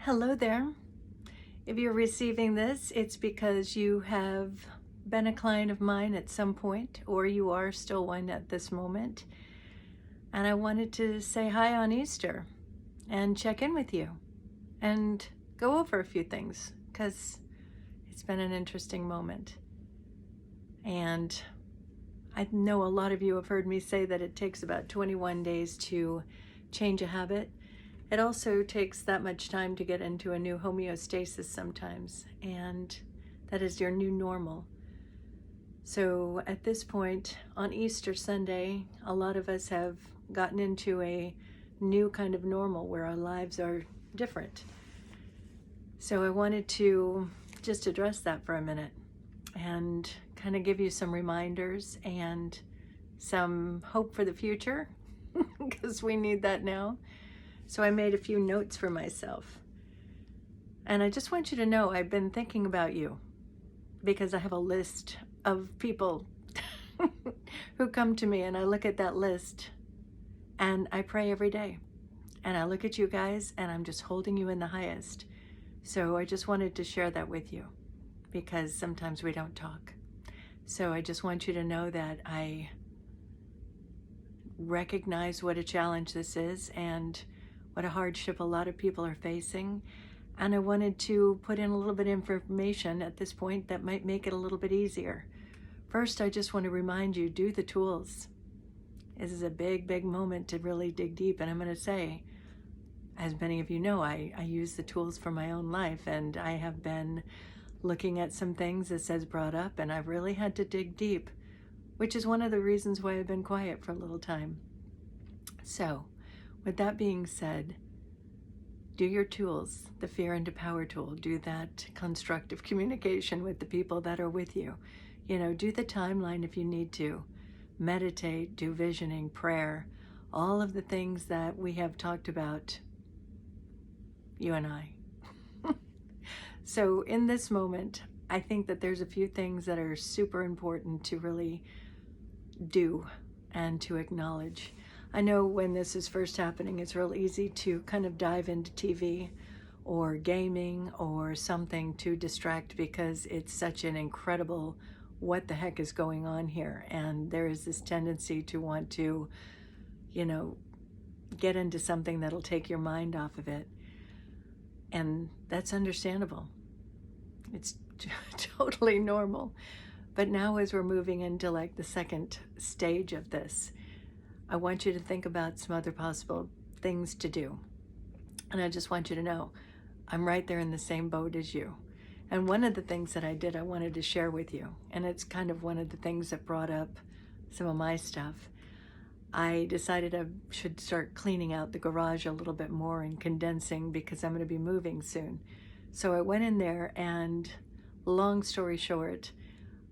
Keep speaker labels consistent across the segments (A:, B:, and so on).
A: Hello there. If you're receiving this, it's because you have been a client of mine at some point, or you are still one at this moment. And I wanted to say hi on Easter and check in with you and go over a few things because it's been an interesting moment. And I know a lot of you have heard me say that it takes about 21 days to change a habit. It also takes that much time to get into a new homeostasis sometimes, and that is your new normal. So at this point, on Easter Sunday, a lot of us have gotten into a new kind of normal where our lives are different. So I wanted to just address that for a minute and kind of give you some reminders and some hope for the future, because we need that now. So I made a few notes for myself. And I just want you to know I've been thinking about you because I have a list of people who come to me, and I look at that list and I pray every day. And I look at you guys and I'm just holding you in the highest. So I just wanted to share that with you because sometimes we don't talk. So I just want you to know that I recognize what a challenge this is and what a hardship a lot of people are facing. And I wanted to put in a little bit of information at this point that might make it a little bit easier. First, I just want to remind you, do the tools. This is a big, big moment to really dig deep. And I'm going to say, as many of you know, I use the tools for my own life, and I have been looking at some things this has brought up, and I've really had to dig deep, which is one of the reasons why I've been quiet for a little time. So, with that being said, do your tools, the fear into power tool, do that constructive communication with the people that are with you. You know, do the timeline if you need to. Meditate, do visioning, prayer, all of the things that we have talked about, you and I. So in this moment, I think that there's a few things that are super important to really do and to acknowledge. I know when this is first happening, it's real easy to kind of dive into TV or gaming or something to distract because it's such an incredible what the heck is going on here. And there is this tendency to want to, get into something that'll take your mind off of it. And that's understandable. It's totally normal. But now as we're moving into like the second stage of this, I want you to think about some other possible things to do. And I just want you to know, I'm right there in the same boat as you. And one of the things that I did, I wanted to share with you. And it's kind of one of the things that brought up some of my stuff. I decided I should start cleaning out the garage a little bit more and condensing because I'm going to be moving soon. So I went in there, and long story short,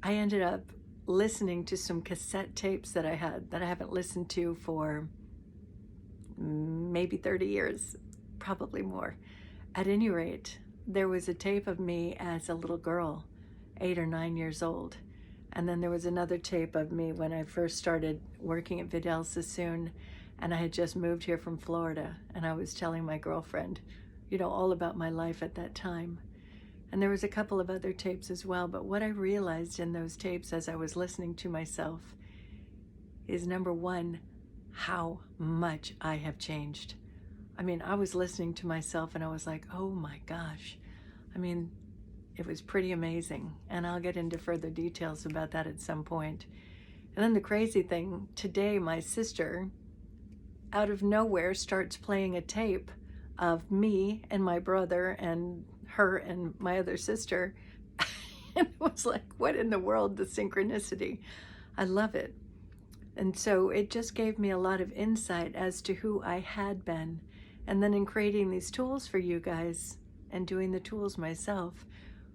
A: I ended up listening to some cassette tapes that I had that I haven't listened to for maybe 30 years, probably more. At any rate, there was a tape of me as a little girl, 8 or 9 years old. And then there was another tape of me when I first started working at Vidal Sassoon, and I had just moved here from Florida, and I was telling my girlfriend, all about my life at that time. And there was a couple of other tapes as well, but what I realized in those tapes as I was listening to myself is, number one, how much I have changed. I mean, I was listening to myself and I was like, oh my gosh. I mean, it was pretty amazing. And I'll get into further details about that at some point. And then the crazy thing, today my sister, out of nowhere, starts playing a tape of me and my brother and her and my other sister. And it was like, what in the world, the synchronicity? I love it. And so it just gave me a lot of insight as to who I had been. And then in creating these tools for you guys and doing the tools myself,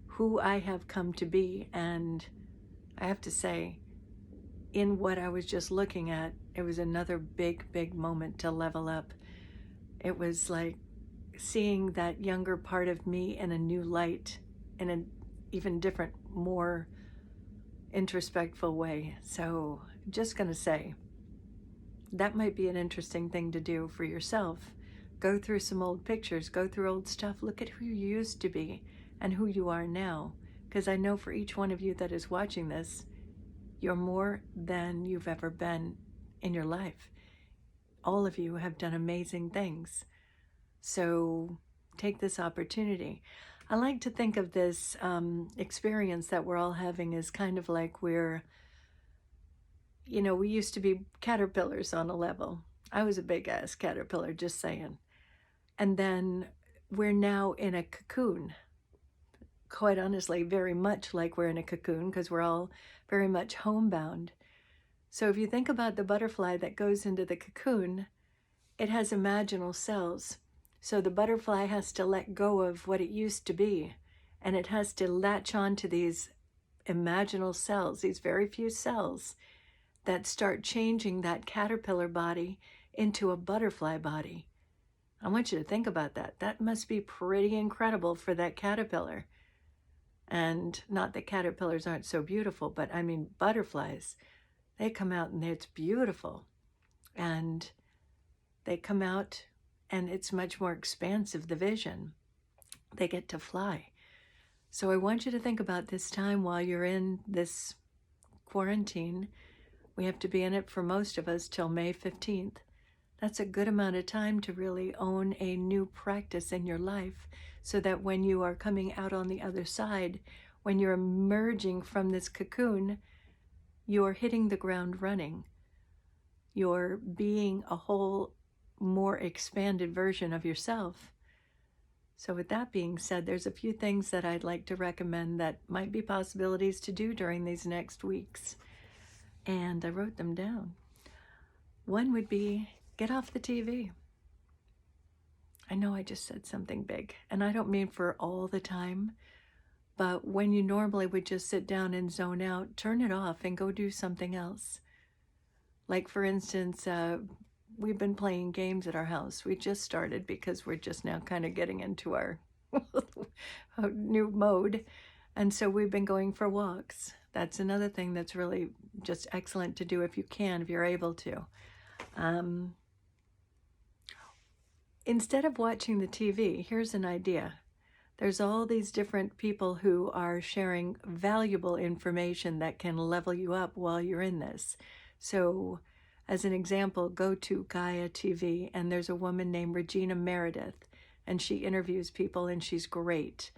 A: who I have come to be. And I have to say, in what I was just looking at, it was another big, big moment to level up. It was like seeing that younger part of me in a new light, in an even different, more introspectful way. So just going to say, that might be an interesting thing to do for yourself Go through some old pictures, go through old stuff, look at who you used to be and who you are now. Because I know for each one of you that is watching this, you're more than you've ever been in your life. All of you have done amazing things. So take this opportunity. I like to think of this experience that we're all having as kind of like we're, you know, we used to be caterpillars on a level. I was a big ass caterpillar, just saying. And then we're now in a cocoon. Quite honestly, very much like we're in a cocoon because we're all very much homebound. So if you think about the butterfly that goes into the cocoon, it has imaginal cells. So the butterfly has to let go of what it used to be, and it has to latch on to these imaginal cells, these very few cells that start changing that caterpillar body into a butterfly body. I want you to think about that. That must be pretty incredible for that caterpillar. And not that caterpillars aren't so beautiful, but I mean butterflies, they come out and it's beautiful. And they come out and it's much more expansive, the vision. They get to fly. So I want you to think about this time while you're in this quarantine. We have to be in it for most of us till May 15th. That's a good amount of time to really own a new practice in your life so that when you are coming out on the other side, when you're emerging from this cocoon, you're hitting the ground running. You're being a whole more expanded version of yourself. So with that being said, there's a few things that I'd like to recommend that might be possibilities to do during these next weeks. And I wrote them down. One would be get off the TV. I know I just said something big, and I don't mean for all the time, but when you normally would just sit down and zone out, turn it off and go do something else. Like for instance, we've been playing games at our house. We just started because we're just now kind of getting into our new mode. And so we've been going for walks. That's another thing that's really just excellent to do if you can, if you're able to. Instead of watching the TV, here's an idea. There's all these different people who are sharing valuable information that can level you up while you're in this. So as an example, go to Gaia TV, and there's a woman named Regina Meredith, and she interviews people, and she's great.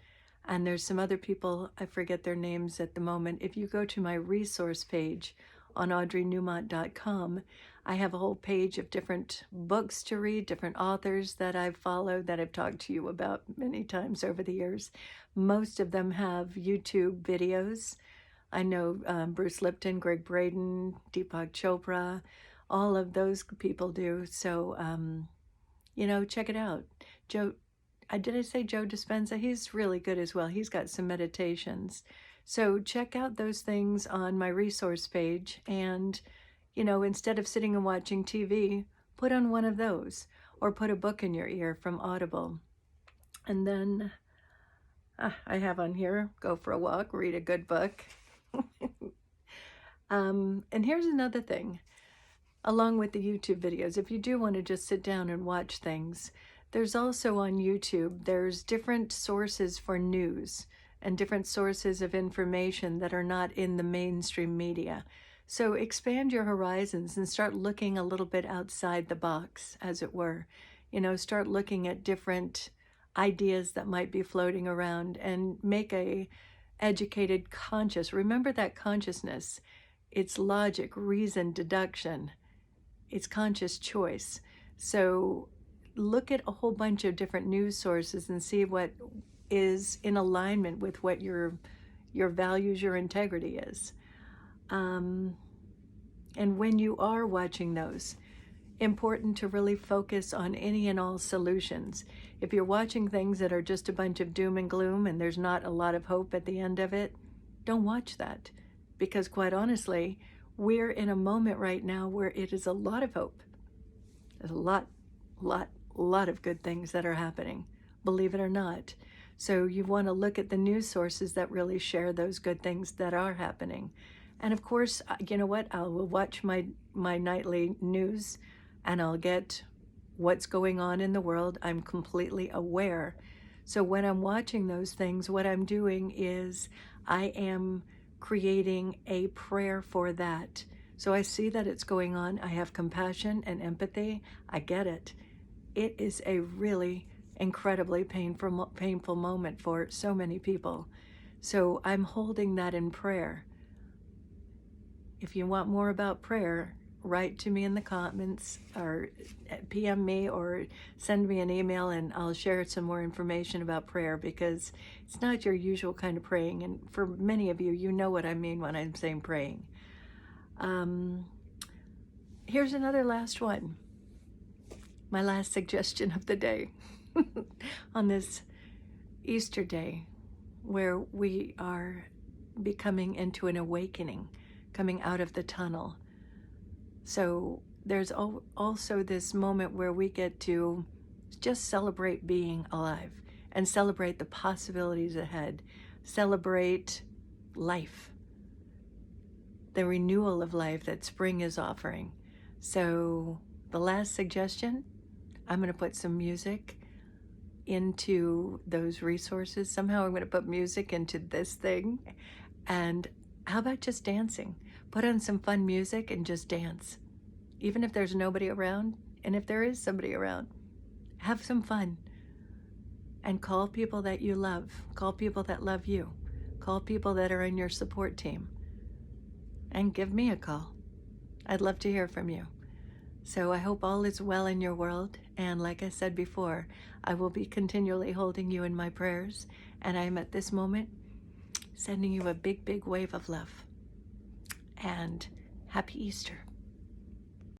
A: And there's some other people, I forget their names at the moment. If you go to my resource page on audreynewmont.com, I have a whole page of different books to read, different authors that I've followed, that I've talked to you about many times over the years. Most of them have YouTube videos. I know Bruce Lipton, Greg Braden, Deepak Chopra, all of those people do. So, you know, check it out. Did I say Joe Dispenza? He's really good as well. He's got some meditations. So check out those things on my resource page. And, you know, instead of sitting and watching TV, put on one of those or put a book in your ear from Audible. And then I have on here, go for a walk, read a good book. And here's another thing, along with the YouTube videos, if you do want to just sit down and watch things, there's also on YouTube, there's different sources for news and different sources of information that are not in the mainstream media. So expand your horizons and start looking a little bit outside the box, as it were. You know, start looking at different ideas that might be floating around and make a educated conscious. Remember that consciousness. It's logic, reason, deduction. It's conscious choice. So look at a whole bunch of different news sources and see what is in alignment with what your values, your integrity is. And when you are watching those, important to really focus on any and all solutions. If you're watching things that are just a bunch of doom and gloom and there's not a lot of hope at the end of it, don't watch that. Because quite honestly, we're in a moment right now where it is a lot of hope. There's a lot of good things that are happening, believe it or not. So you want to look at the news sources that really share those good things that are happening. And of course, you know what? I will watch my nightly news, and I'll get what's going on in the world. I'm completely aware. So when I'm watching those things, what I'm doing is I am creating a prayer for that. So I see that it's going on. I have compassion and empathy. I get it. It is a really incredibly painful moment for so many people. So I'm holding that in prayer. If you want more about prayer, write to me in the comments or PM me or send me an email, and I'll share some more information about prayer, because it's not your usual kind of praying. And for many of you, you know what I mean when I'm saying praying. Here's another last one. My last suggestion of the day on this Easter day, where we are becoming into an awakening, coming out of the tunnel. So there's also this moment where we get to just celebrate being alive and celebrate the possibilities ahead, celebrate life, the renewal of life that spring is offering. So the last suggestion, I'm going to put some music into those resources. Somehow I'm going to put music into this thing. And how about just dancing? Put on some fun music and just dance. Even if there's nobody around, and if there is somebody around, have some fun. And call people that you love. Call people that love you. Call people that are in your support team. And give me a call. I'd love to hear from you. So I hope all is well in your world. And like I said before, I will be continually holding you in my prayers. And I am at this moment sending you a big, big wave of love. And happy Easter.